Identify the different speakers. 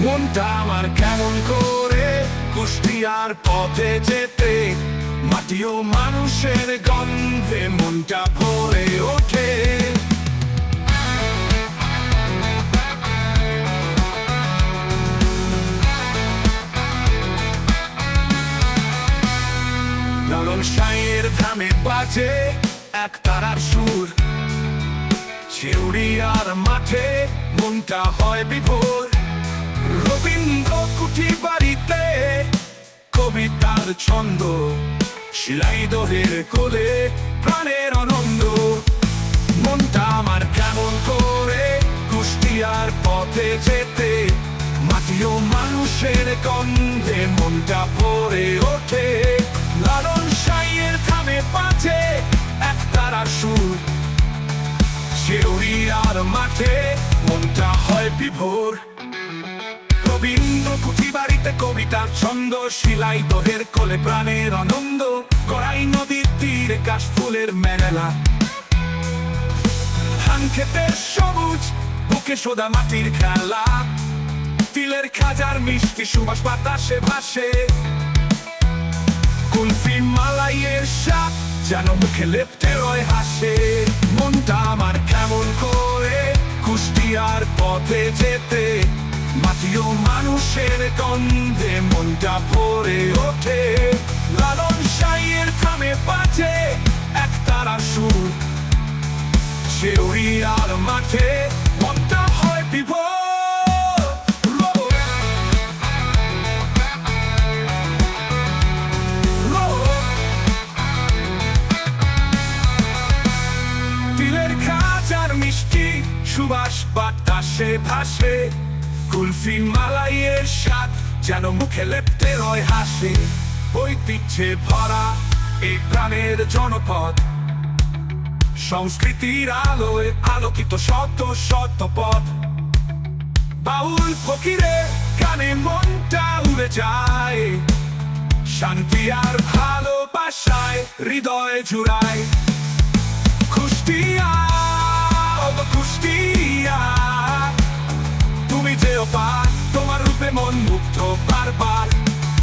Speaker 1: মনটা আমার কেমন করে কুষ্টিয়ার পথে যেতে, মাটি ও মানুষের গন্ধে মনটা ভরে ওঠে। লালন সাঁইয়ের ধামে বাজে এক তারার সুর, ছেউড়িয়ার মাঠে মনটা হয় বিভোর। রবীন্দ্র কুঠি বাড়িতে কবিতার ছন্দ, শিলাইদহের কোলে প্রাণের আনন্দ। মনটা আমার কেমন করে কুষ্টিয়ার পথে যেতে, মাটি ও মানুষের গন্ধে মনটা ভরে ওঠে। লালন সাঁইয়ের ধামে বাজে এক তারার সুর, ছেউড়িয়ার মাঠে মনটা হয় বিভোর। রবীন্দ্র কুঠি বাড়িতে কবিতার ছন্দ, শিলাইদহের কোলে প্রাণের আনন্দ। গড়াই নদীর তীরে কাশ ফুলের মেলা, ধান ক্ষেতের সবুজ, বুকে সোদা মাটির খেলা। তিলের খাজার মিষ্টি সুবাস বাতাসে ভাসে, কুলফি মালাইয়ের স্বাদ যেন মুখে লেপ্টে রয় হাসে। মনটা আমার কেমন করে কুষ্টিয়ার পথে যেতে, মাটি ও মানুষের গন্ধে মনটা ভরে ওঠে। লালন সাঁইয়ের ধামে বাজে এক তারার সুর, ছেউড়িয়ার মাঠে মনটা হয় বিভোর। তিলের খাজার মিষ্টি সুবাস বাতাসে ভাসে, কুলফি মালাইয়ের স্বাদ যেন মুখে লেপ্টে রয় হাসে। ঐতিহ্যে ভরা এই প্রাণের জনপদ, সংস্কৃতির আলোয় আলোকিত শত শত পথ। বাউল ফকিরের গানে মনটা উড়ে যায়, শান্তি আর ভালোবাসায় হৃদয় জুড়ায়। কুষ্টিয়া ও কুষ্টিয়া, তুমি যে অপার, তোমার রূপে মন মুগ্ধ বারবার।